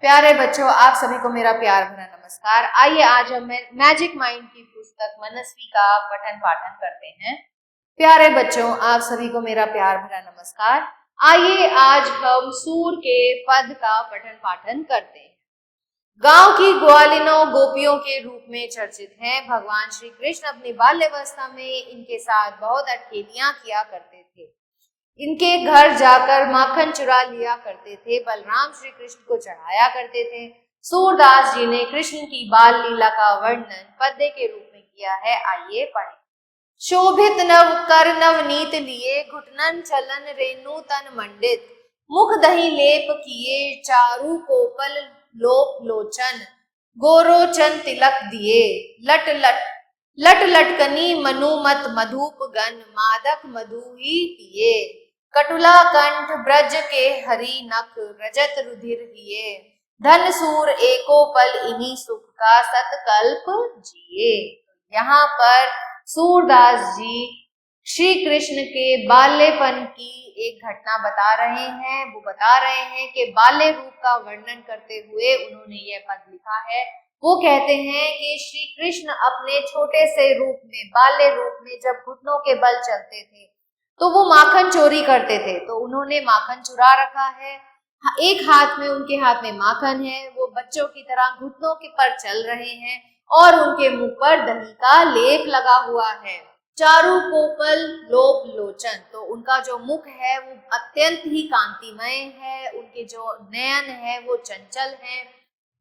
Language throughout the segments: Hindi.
प्यारे बच्चों, आप सभी को मेरा प्यार भरा नमस्कार। आइए आज हम मैजिक माइंड की पुस्तक मनस्वी का पठन पाठन करते हैं। प्यारे बच्चों, आप सभी को मेरा प्यार भरा नमस्कार। आइए आज हम सूर के पद का पठन पाठन करते हैं। गांव की ग्वालिनों गोपियों के रूप में चर्चित हैं। भगवान श्री कृष्ण अपनी बाल्यावस्था में इनके साथ बहुत अठखेलियां किया करते थे। इनके घर जाकर माखन चुरा लिया करते थे। बलराम श्री कृष्ण को चढ़ाया करते थे। सूरदास जी ने कृष्ण की बाल लीला का वर्णन पद्य के रूप में किया है। आइए पढ़ें। शोभित नव कर नवनीत लिए, घुटनन चलन रेणु तन मंडित, मुख दही लेप किए, चारु कोपल लोप लोचन, गोरोचन तिलक दिए, लट लट लट लटकनी मनुमत मधुप गन, मादक मधु ही पिए, कटुला कंठ ब्रज के हरि नख, रजत रुधिर हिये, धन सूर एको पल इन्हीं सुख का, सतकल्प जिए। यहाँ पर सूरदास जी श्री कृष्ण के बाल्यपन की एक घटना बता रहे हैं। वो बता रहे हैं कि बाल्य रूप का वर्णन करते हुए उन्होंने यह पद लिखा है। वो कहते हैं कि श्री कृष्ण अपने छोटे से रूप में, बाल्य रूप में जब घुटनों के बल चलते थे तो वो माखन चोरी करते थे। तो उन्होंने माखन चुरा रखा है। एक हाथ में, उनके हाथ में माखन है। वो बच्चों की तरह घुटनों के पर चल रहे हैं और उनके मुंह पर दही का लेप लगा हुआ है। चारु कोपल लोप लोचन, तो उनका जो मुख है वो अत्यंत ही कांतिमय है। उनके जो नयन है वो चंचल है।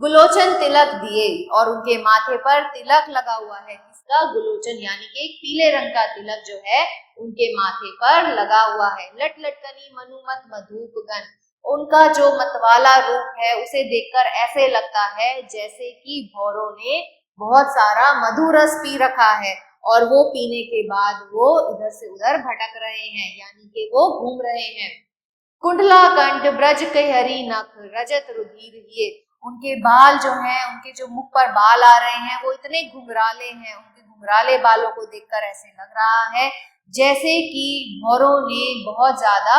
गुलोचन तिलक दिए, और उनके माथे पर तिलक लगा हुआ है। किसका? गुलोचन, यानी कि एक पीले रंग का तिलक जो है उनके माथे पर लगा हुआ है। लट लटकनी मनुमत मधुप गन, उनका जो मतवाला रूप है उसे देखकर ऐसे लगता है जैसे कि भौरों ने बहुत सारा मधु रस पी रखा है और वो पीने के बाद वो इधर से उधर भटक रहे हैं, यानी कि वो घूम रहे हैं। कुंडला कंठ ब्रज के हरि नख, रजत रुधिर हिये, उनके बाल जो हैं, उनके जो मुख पर बाल आ रहे हैं वो इतने घुंघराले हैं। उनके घुंघराले बालों को देखकर ऐसे लग रहा है जैसे कि भौरों ने बहुत ज्यादा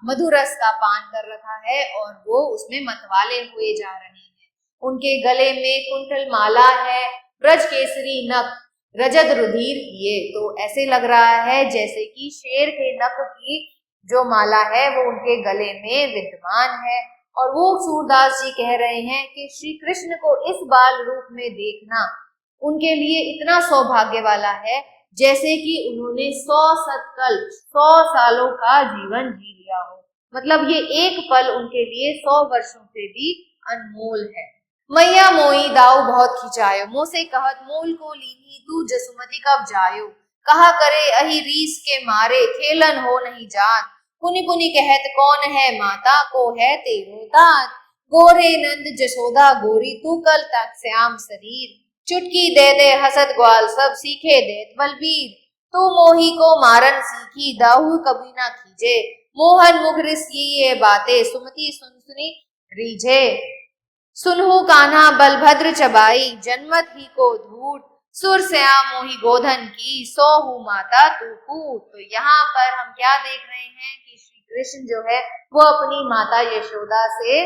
मधुरस का पान कर रखा है और वो उसमें मतवाले हुए जा रहे हैं। उनके गले में कुंठल माला है, ब्रज केसरी नख, रजत रुधिर ये, तो ऐसे लग रहा है जैसे कि शेर के नख की जो माला है वो उनके गले में विद्यमान है। और वो सूरदास जी कह रहे हैं कि श्री कृष्ण को इस बाल रूप में देखना उनके लिए इतना सौभाग्य वाला है जैसे कि उन्होंने 100 सतकल्प, 100 सालों का जीवन जी लिया हो। मतलब ये एक पल उनके लिए 100 वर्षों से भी अनमोल है। मैया मोई दाऊ बहुत खिंचायो, मुँह से कहत मूल को लीनी, तू जसुमति कब जायो, कहा करे अहि रीस के मारे, खेलन हो नहीं जात, पुनि पुनि कहत कौन है माता, को है तेरो तात, गोरे नंद जसोदा गोरी, तू कल तक श्याम शरीर, चुटकी दे दे हसत ग्वाल सब, सीखे देत बलबीर, तू मोही को मारन सीखी, दाऊ कभी ना खींचे, मोहन मुख रिस ये बातें, सुमति सुन सुनी रीझे, सुनहु कान्हा बलभद्र चबाई, जनमत ही को धूट, सुर श्याम मोही गोधन की, सोहु माता तू कूट। तो यहाँ पर हम क्या देख रहे हैं कि श्री कृष्ण जो है वो अपनी माता यशोदा से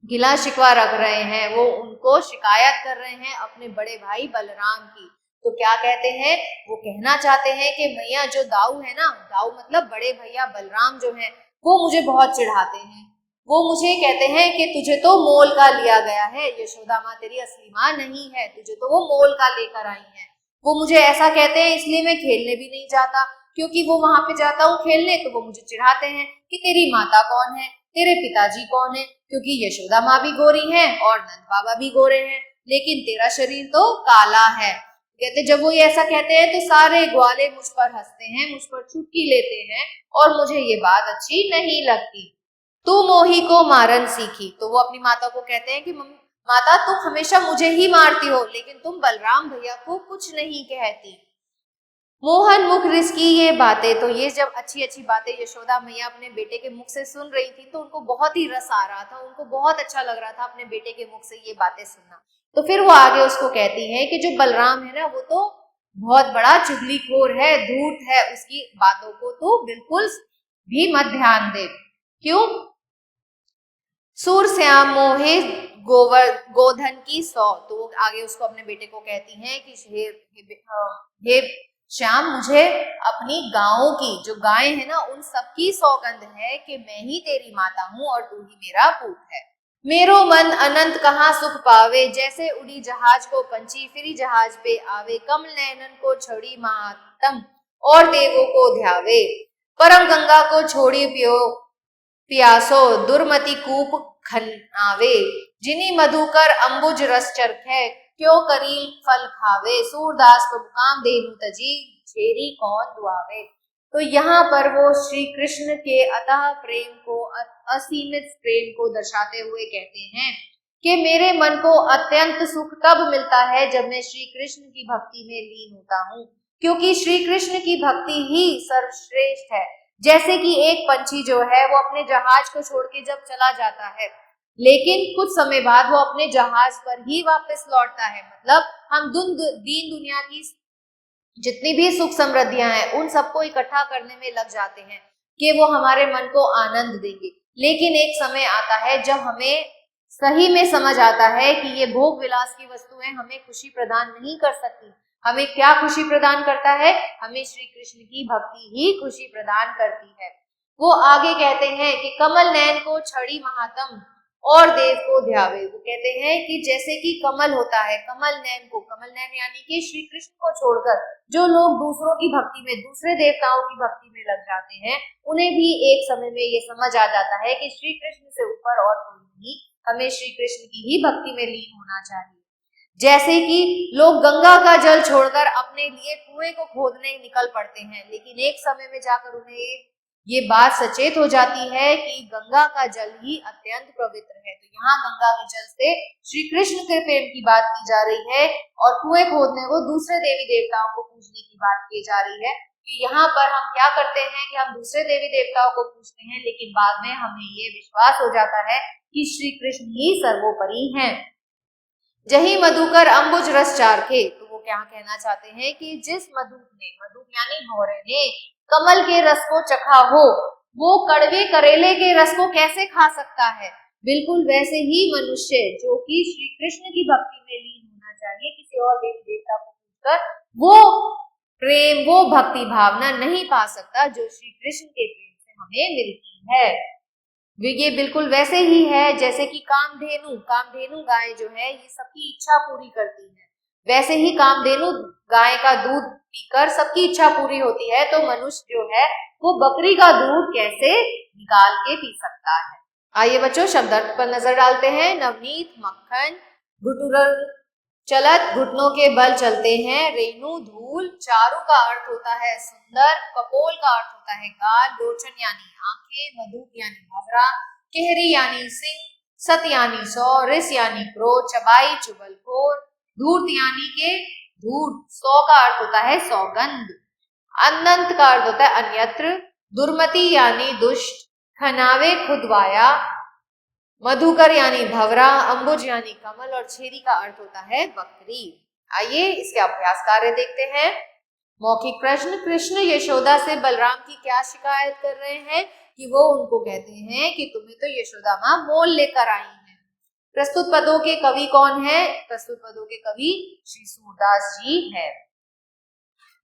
गिला शिकवा रख रहे हैं। वो उनको शिकायत कर रहे हैं अपने बड़े भाई बलराम की। तो क्या कहते हैं? वो कहना चाहते हैं कि मैया जो दाऊ है ना, दाऊ मतलब बड़े भैया बलराम जो है, वो मुझे बहुत चिढ़ाते हैं। वो मुझे कहते हैं कि तुझे तो मोल का लिया गया है, यशोदा माँ तेरी असली माँ नहीं है, तुझे तो वो मोल का लेकर आई है। वो मुझे ऐसा कहते हैं इसलिए मैं खेलने भी नहीं जाता, क्योंकि वो वहां पे जाता हूँ खेलने तो वो मुझे चिढ़ाते हैं कि तेरी माता कौन है, तेरे पिताजी कौन है, क्योंकि यशोदा माँ भी गोरी है और नंद बाबा भी गोरे हैं, लेकिन तेरा शरीर तो काला है। कहते जब वो ये ऐसा कहते हैं तो सारे ग्वाले मुझ पर हंसते हैं, मुझ पर चुटकी लेते हैं और मुझे ये बात अच्छी नहीं लगती। तू मोही को मारन सीखी, तो वो अपनी माता को कहते हैं कि माता तुम हमेशा मुझे ही मारती हो, लेकिन तुम बलराम भैया को कुछ नहीं कहती। मोहन मुख रिस की ये बातें, तो ये जब अच्छी अच्छी बातें यशोदा मैया अपने बेटे के मुख से सुन रही थी तो उनको बहुत ही रस आ रहा था, उनको बहुत अच्छा लग रहा था अपने बेटे के मुख से ये बातें सुनना। तो फिर वो आगे उसको कहती है कि जो बलराम है ना वो तो बहुत बड़ा चुगलीखोर है, धूर्त है, उसकी बातों को तो बिल्कुल भी मत ध्यान दे। क्यों? सूर श्याम मोहे गोधन की सौ। तो वो आगे उसको अपने बेटे को कहती हैं कि हे श्याम, मुझे अपनी गायों की, जो गाय है ना, उन सबकी सौगंध है कि मैं ही तेरी माता हूँ और तू ही मेरा पूत है। मेरो मन अनंत कहाँ सुख पावे, जैसे उड़ी जहाज को पंछी फिरी जहाज पे आवे। कमल नयनन को छड़ी महात्म और देवों को ध्यावे। परम गंगा को छोड़ी पियासो दुर्मति कूप खनावे। जिनी मधुकर अंबुज रस चरखे, क्यों करील फल खावे। सूरदास प्रभु काम देनु तजी, छेरी कौन दुआवे। तो यहाँ पर वो श्री कृष्ण के अतः प्रेम को, असीमित प्रेम को दर्शाते हुए कहते हैं कि मेरे मन को अत्यंत सुख तब मिलता है जब मैं श्री कृष्ण की भक्ति में लीन होता हूँ, क्योंकि श्री कृष्ण की भक्ति ही सर्वश्रेष्ठ है। जैसे कि एक पंछी जो है वो अपने जहाज को छोड़ के जब चला जाता है, लेकिन कुछ समय बाद वो अपने जहाज पर ही वापस लौटता है। मतलब हम दीन दुनिया की जितनी भी सुख समृद्धियां हैं उन सबको इकट्ठा करने में लग जाते हैं कि वो हमारे मन को आनंद देंगे, लेकिन एक समय आता है जब हमें सही में समझ आता है कि ये भोग विलास की वस्तुएं हमें खुशी प्रदान नहीं कर सकती। हमें क्या खुशी प्रदान करता है? हमें श्री कृष्ण की भक्ति ही खुशी प्रदान करती है। वो आगे कहते हैं कि कमल नयन को छड़ी महात्म और देव को ध्यावे। वो कहते हैं कि जैसे कि कमल होता है, कमल नयन यानी कि श्री कृष्ण को छोड़कर जो लोग दूसरों की भक्ति में, दूसरे देवताओं की भक्ति में लग जाते हैं, उन्हें भी एक समय में ये समझ आ जाता है कि श्री कृष्ण से ऊपर और कोई नहीं, हमें श्री कृष्ण की ही भक्ति में लीन होना चाहिए। जैसे कि लोग गंगा का जल छोड़कर अपने लिए कुएं को खोदने निकल पड़ते हैं, लेकिन एक समय में जाकर उन्हें ये बात सचेत हो जाती है कि गंगा का जल ही अत्यंत पवित्र है। तो यहाँ गंगा के जल से श्री कृष्ण के प्रेम की बात की जा रही है और कुएं खोदने को दूसरे देवी देवताओं को पूजने की बात की जा रही है। कि यहाँ पर हम क्या करते हैं कि हम दूसरे देवी देवताओं को पूजते हैं, लेकिन बाद में हमें ये विश्वास हो जाता है कि श्री कृष्ण ही सर्वोपरि हैं। जही मधुकर अंबुज रस चारखे। तो वो क्या कहना चाहते हैं कि जिस मधुक ने, मधुक यानी भौरे ने कमल के रस को चखा हो, वो कड़वे करेले के रस को कैसे खा सकता है। बिल्कुल वैसे ही मनुष्य जो कि श्री कृष्ण की भक्ति में लीन होना चाहिए, किसी और देवी देवता को पूजकर वो प्रेम, वो भक्ति भावना नहीं पा सकता जो श्री कृष्ण के प्रेम से हमें मिलती है। ये बिल्कुल वैसे ही है जैसे कि कामधेनु गाय जो है ये सबकी इच्छा पूरी करती है। वैसे ही कामधेनु गाय का दूध पीकर सबकी इच्छा पूरी होती है, तो मनुष्य जो है वो बकरी का दूध कैसे निकाल के पी सकता है। आइए बच्चों शब्दार्थ पर नजर डालते हैं। नवनीत मक्खन, घुटुरल चलत घुटनों के बल चलते हैं। रेणु धूल। चारु का अर्थ होता है सुंदर। कपोल का अर्थ होता है गाल। लोचन यानी आंखें। मधुक यानी भवरा। केहरी यानी सिंह। सत यानी सौ। रिस यानी क्रोध। चबाई चुगलखोर। धूर्त यानी के धूर्त। सौ का अर्थ होता है सौगंध। अनंत का अर्थ होता है अन्यत्र। दुर्मति यानी दुष्ट। खनावे खुदवाया। मधुकर यानी भवरा। अंबुज यानी कमल और छेरी का अर्थ होता है बकरी। आइए इसके अभ्यास कार्य देखते हैं। मौखिक प्रश्न। कृष्ण यशोदा से बलराम की क्या शिकायत कर रहे हैं कि वो उनको कहते हैं कि तुम्हें तो यशोदा माँ मोल लेकर आई हैं। प्रस्तुत पदों के कवि कौन है? प्रस्तुत पदों के कवि श्री सूरदास जी हैं।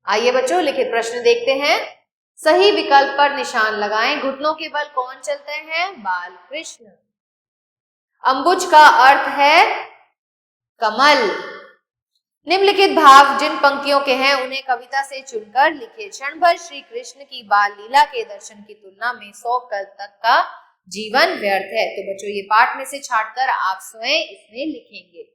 आइए बच्चों लिखित प्रश्न देखते हैं। सही विकल्प पर निशान लगाएं। घुटनों के बल कौन चलते हैं? बाल कृष्ण। अंबुज का अर्थ है कमल। निम्नलिखित भाव जिन पंक्तियों के हैं उन्हें कविता से चुनकर लिखे। क्षण भर श्री कृष्ण की बाल लीला के दर्शन की तुलना में 100 कल तक का जीवन व्यर्थ है। तो बच्चों ये पाठ में से छांटकर आप स्वयं इसमें लिखेंगे।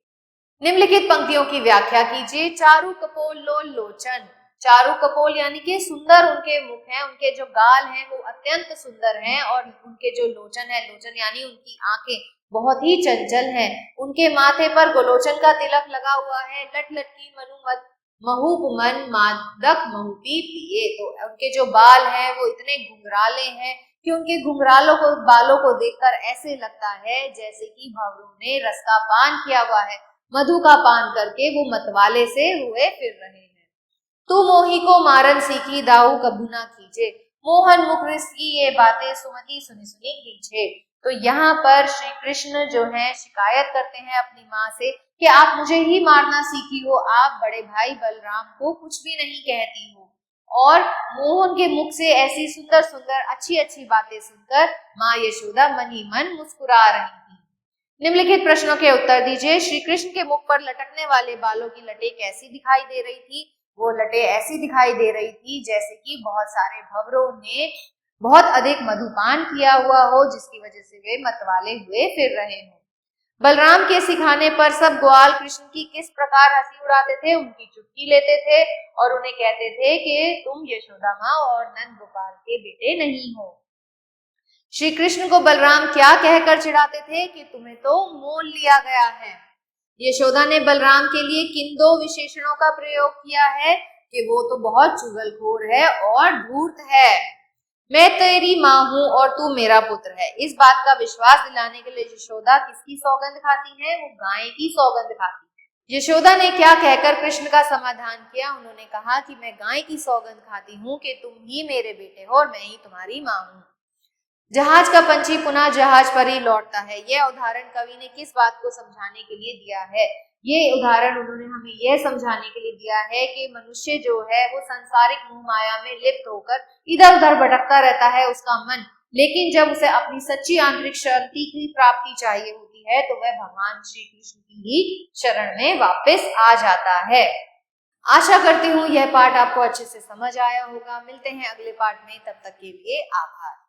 निम्नलिखित पंक्तियों की व्याख्या कीजिए। चारु कपोल लोल लोचन। चारु कपोल यानी कि सुंदर उनके मुख हैं, उनके जो गाल हैं वो अत्यंत सुंदर हैं और उनके जो लोचन है, लोचन यानी उनकी आंखें बहुत ही चंचल हैं। उनके माथे पर गोलोचन का तिलक लगा हुआ है। लट लटकी मनुमत महूप मन मादक महूपी पिए। तो उनके जो बाल हैं वो इतने घुंघराले हैं कि उनके बालों को देखकर ऐसे लगता है जैसे कि भंवरों ने रस का पान किया हुआ है, मधु का पान करके वो मतवाले से हुए फिर रहे हैं। तू मोही को मारन सीखी दाऊ कबू ना कीजे। मोहन मुख रिस की ये बातें सुमति सुनी सुनी कीजे। तो यहाँ पर श्री कृष्ण जो है शिकायत करते हैं अपनी माँ से कि आप मुझे ही मारना सीखी हो, आप बड़े भाई बलराम को कुछ भी नहीं कहती हो। और मोहन के मुख से ऐसी सुंदर सुंदर अच्छी अच्छी बातें सुनकर माँ यशोदा मन ही मन मुस्कुरा रही थी। निम्नलिखित प्रश्नों के उत्तर दीजिए। श्री कृष्ण के मुख पर लटकने वाले बालों की लटें कैसी दिखाई दे रही थी? वो लटें ऐसी दिखाई दे रही थी जैसे कि बहुत सारे भंवरों ने बहुत अधिक मधुपान किया हुआ हो, जिसकी वजह से वे मतवाले हुए फिर रहे हों। बलराम के सिखाने पर सब ग्वाल कृष्ण की किस प्रकार हंसी उड़ाते थे, उनकी चुटकी लेते थे और उन्हें कहते थे कि तुम यशोदा माँ और नंद गोपाल के बेटे नहीं हो। श्री कृष्ण को बलराम क्या कहकर चिढ़ाते थे कि तुम्हें तो मोल लिया गया है। यशोदा ने बलराम के लिए किन दो विशेषणों का प्रयोग किया है कि वो तो बहुत चुगलखोर है और धूर्त है। मैं तेरी माँ हूँ और तू मेरा पुत्र है। इस बात का विश्वास दिलाने के लिए यशोदा किसकी सौगंध खाती है? वो गाय की सौगंध खाती है। यशोदा ने क्या कहकर कृष्ण का समाधान किया? उन्होंने कहा कि मैं गाय की सौगंध खाती हूँ कि तुम ही मेरे बेटे हो और मैं ही तुम्हारी माँ हूँ। जहाज का पंछी पुनः जहाज पर ही लौटता है। यह उदाहरण कवि ने किस बात को समझाने के लिए दिया है? ये उदाहरण उन्होंने हमें यह समझाने के लिए दिया है कि मनुष्य जो है वो सांसारिक मोह माया में लिप्त होकर इधर उधर भटकता रहता है उसका मन, लेकिन जब उसे अपनी सच्ची आंतरिक शांति की प्राप्ति चाहिए होती है तो वह भगवान श्री कृष्ण की ही शरण में वापस आ जाता है। आशा करती हूँ यह पाठ आपको अच्छे से समझ आया होगा। मिलते हैं अगले पाठ में, तब तक के लिए आभार।